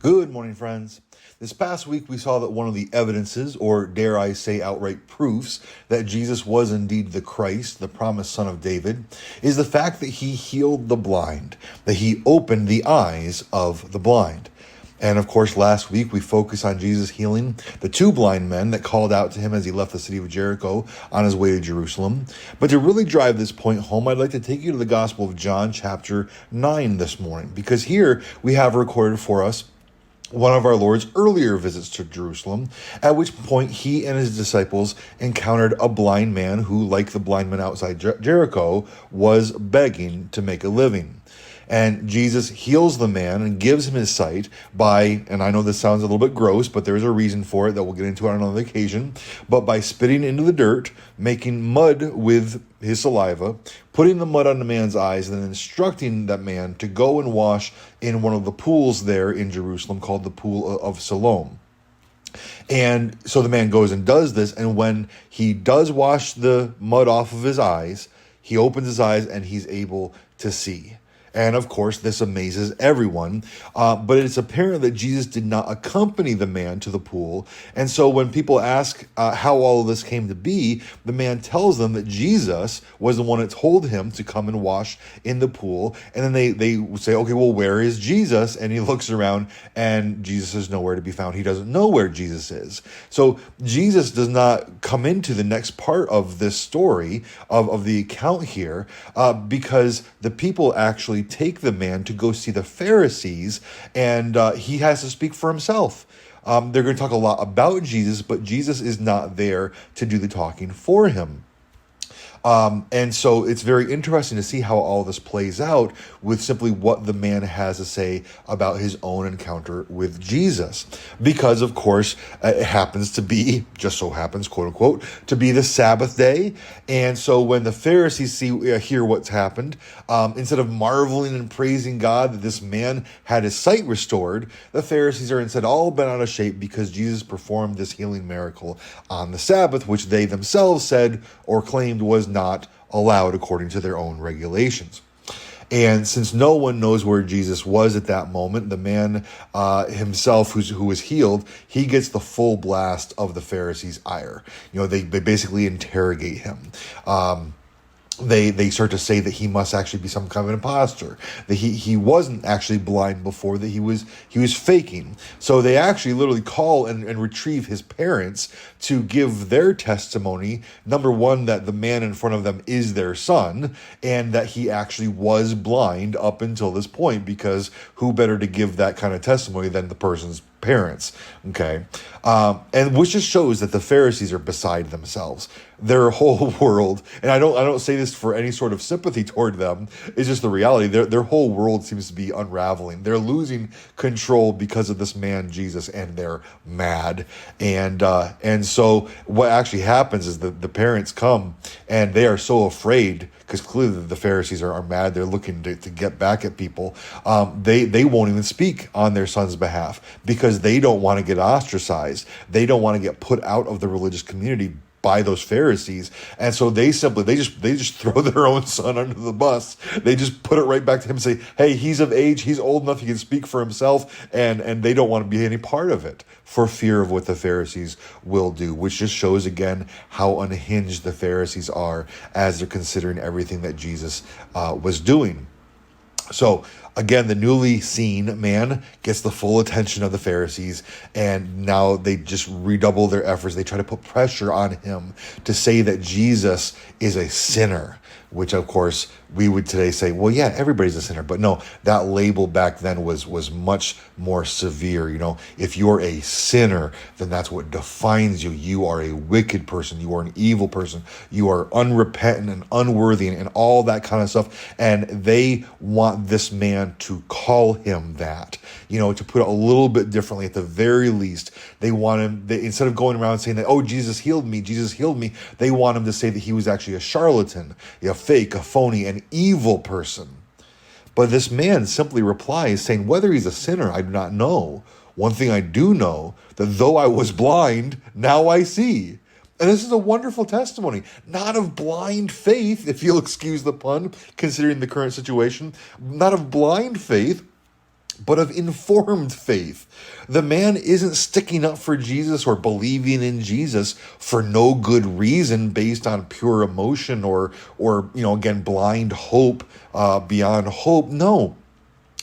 Good morning, friends. This past week, we saw that one of the evidences, or dare I say outright proofs, that Jesus was indeed the Christ, the promised Son of David, is the fact that he healed the blind, that he opened the eyes of the blind. And of course, last week, we focused on Jesus healing the two blind men that called out to him as he left the city of Jericho on his way to Jerusalem. But to really drive this point home, I'd like to take you to the Gospel of John, chapter 9 this morning, because here we have recorded for us one of our Lord's earlier visits to Jerusalem, at which point he and his disciples encountered a blind man who, like the blind man outside Jericho, was begging to make a living. And Jesus heals the man and gives him his sight by, and I know this sounds a little bit gross, but there's a reason for it that we'll get into on another occasion, but by spitting into the dirt, making mud with his saliva, putting the mud on the man's eyes, and then instructing that man to go and wash in one of the pools there in Jerusalem called the Pool of Siloam. And so the man goes and does this, and when he does wash the mud off of his eyes, he opens his eyes and he's able to see. And of course, this amazes everyone. But it's apparent that Jesus did not accompany the man to the pool. And so when people ask how all of this came to be, the man tells them that Jesus was the one that told him to come and wash in the pool. And then they say, okay, well, where is Jesus? And he looks around and Jesus is nowhere to be found. He doesn't know where Jesus is. So Jesus does not come into the next part of this story of the account here because the people actually take the man to go see the Pharisees, and he has to speak for himself. They're going to talk a lot about Jesus, but Jesus is not there to do the talking for him. And so it's very interesting to see how all this plays out with simply what the man has to say about his own encounter with Jesus. Because, of course, it happens to be, just so happens, quote unquote, to be the Sabbath day. And so when the Pharisees hear what's happened, instead of marveling and praising God that this man had his sight restored, the Pharisees are instead all bent out of shape because Jesus performed this healing miracle on the Sabbath, which they themselves said or claimed was not allowed according to their own regulations. And since no one knows where Jesus was at that moment, the man himself who was healed, he gets the full blast of the Pharisees' ire. They basically interrogate him. They start to say that he must actually be some kind of an imposter, that he wasn't actually blind before, that he was faking. So they actually literally call and retrieve his parents to give their testimony. Number one, that the man in front of them is their son, and that he actually was blind up until this point, because who better to give that kind of testimony than the person's parents, okay? And which just shows that the Pharisees are beside themselves. Their whole world, and I don't say this for any sort of sympathy toward them, it's just the reality. Their whole world seems to be unraveling. They're losing control because of this man, Jesus, and they're mad. And so what actually happens is the parents come and they are so afraid, because clearly the Pharisees are mad. They're looking to get back at people. They won't even speak on their son's behalf because they don't want to get ostracized. They don't want to get put out of the religious community by those Pharisees. And so they just throw their own son under the bus. They just put it right back to him and say, hey, he's of age, he's old enough, he can speak for himself, and they don't want to be any part of it for fear of what the Pharisees will do, which just shows again how unhinged the Pharisees are as they're considering everything that Jesus was doing. So again, the newly seen man gets the full attention of the Pharisees, and now they just redouble their efforts. They try to put pressure on him to say that Jesus is a sinner, which of course we would today say, well, yeah, everybody's a sinner. But no, that label back then was much more severe. If you're a sinner, then that's what defines you. You are a wicked person. You are an evil person. You are unrepentant and unworthy and all that kind of stuff. And they want this man to call him that, to put it a little bit differently. At the very least, they want him, instead of going around saying that, oh, Jesus healed me, they want him to say that he was actually a charlatan, a fake, a phony, an evil person. But this man simply replies saying, whether he's a sinner, I do not know. One thing I do know, that though I was blind, now I see. And this is a wonderful testimony, not of blind faith, if you'll excuse the pun, considering the current situation, not of blind faith, but of informed faith. The man isn't sticking up for Jesus or believing in Jesus for no good reason based on pure emotion or again, blind hope beyond hope. No,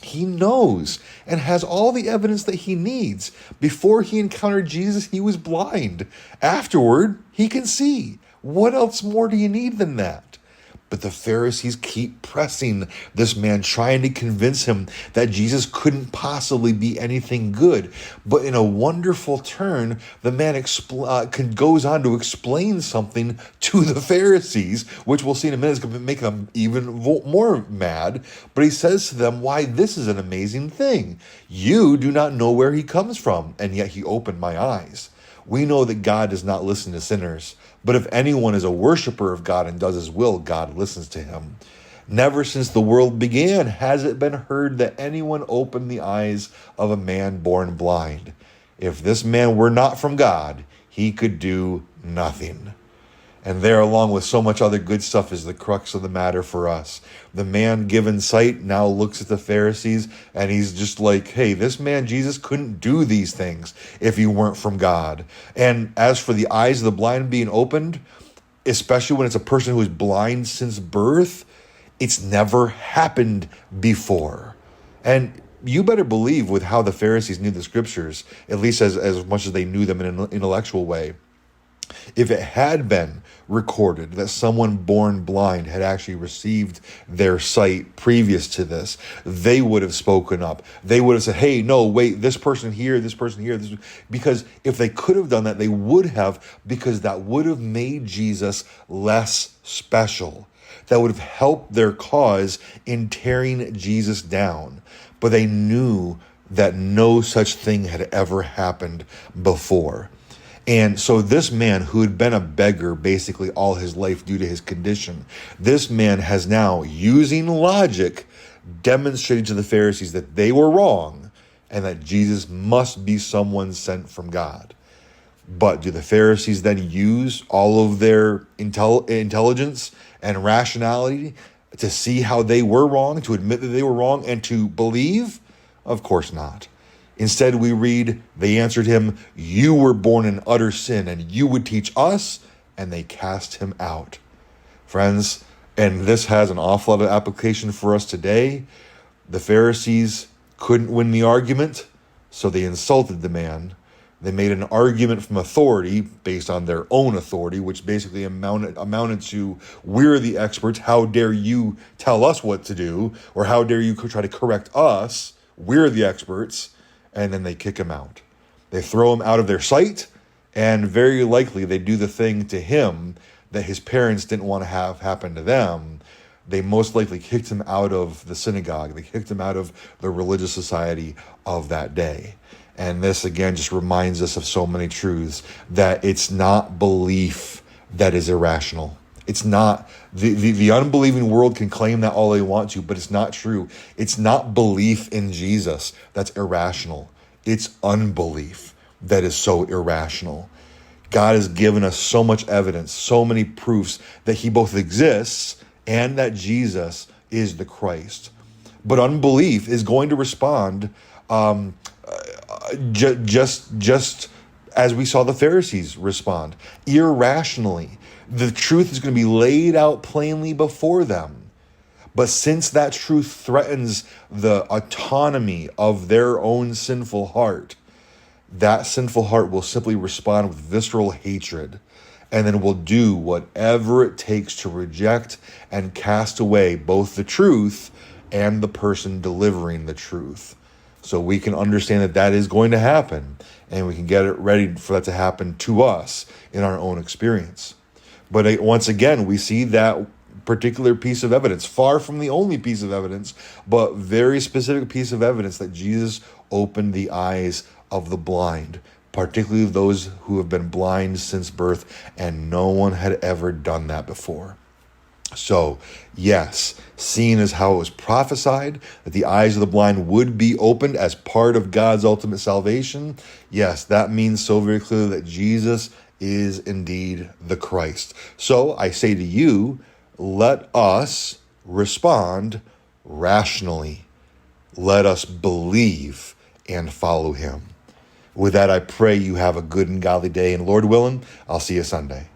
he knows and has all the evidence that he needs. Before he encountered Jesus, he was blind. Afterward, he can see. What else more do you need than that? But the Pharisees keep pressing this man, trying to convince him that Jesus couldn't possibly be anything good. But in a wonderful turn, the man goes on to explain something to the Pharisees, which we'll see in a minute is going to make them even more mad. But he says to them, why, this is an amazing thing. You do not know where he comes from, and yet he opened my eyes. We know that God does not listen to sinners, but if anyone is a worshiper of God and does his will, God listens to him. Never since the world began has it been heard that anyone opened the eyes of a man born blind. If this man were not from God, he could do nothing. And there, along with so much other good stuff, is the crux of the matter for us. The man given sight now looks at the Pharisees and he's just like, hey, this man Jesus couldn't do these things if he weren't from God. And as for the eyes of the blind being opened, especially when it's a person who is blind since birth, it's never happened before. And you better believe, with how the Pharisees knew the scriptures, at least as much as they knew them in an intellectual way, if it had been recorded that someone born blind had actually received their sight previous to this, they would have spoken up. They would have said, hey, no, wait, this person here, because if they could have done that, they would have, because that would have made Jesus less special. That would have helped their cause in tearing Jesus down. But they knew that no such thing had ever happened before. And so this man, who had been a beggar basically all his life due to his condition, this man has now, using logic, demonstrated to the Pharisees that they were wrong and that Jesus must be someone sent from God. But do the Pharisees then use all of their intelligence and rationality to see how they were wrong, to admit that they were wrong, and to believe? Of course not. Instead, we read, they answered him, you were born in utter sin, and you would teach us, and they cast him out. Friends, and this has an awful lot of application for us today. The Pharisees couldn't win the argument, so they insulted the man. They made an argument from authority based on their own authority, which basically amounted to, we're the experts, how dare you tell us what to do, or how dare you try to correct us, we're the experts. And then they kick him out. They throw him out of their sight, and very likely they do the thing to him that his parents didn't want to have happen to them. They most likely kicked him out of the synagogue. They kicked him out of the religious society of that day. And this, again, just reminds us of so many truths, that it's not belief that is irrational. It's not. The unbelieving world can claim that all they want to, but it's not true. It's not belief in Jesus that's irrational. It's unbelief that is so irrational. God has given us so much evidence, so many proofs that he both exists and that Jesus is the Christ. But unbelief is going to respond just as we saw the Pharisees respond, irrationally. The truth is going to be laid out plainly before them. But since that truth threatens the autonomy of their own sinful heart, that sinful heart will simply respond with visceral hatred, and then will do whatever it takes to reject and cast away both the truth and the person delivering the truth. So we can understand that that is going to happen, and we can get it ready for that to happen to us in our own experience. But once again, we see that particular piece of evidence, far from the only piece of evidence, but very specific piece of evidence, that Jesus opened the eyes of the blind, particularly those who have been blind since birth, and no one had ever done that before. So, yes, seeing as how it was prophesied that the eyes of the blind would be opened as part of God's ultimate salvation, yes, that means so very clearly that Jesus is indeed the Christ. So I say to you, let us respond rationally. Let us believe and follow him. With that, I pray you have a good and godly day. And Lord willing, I'll see you Sunday.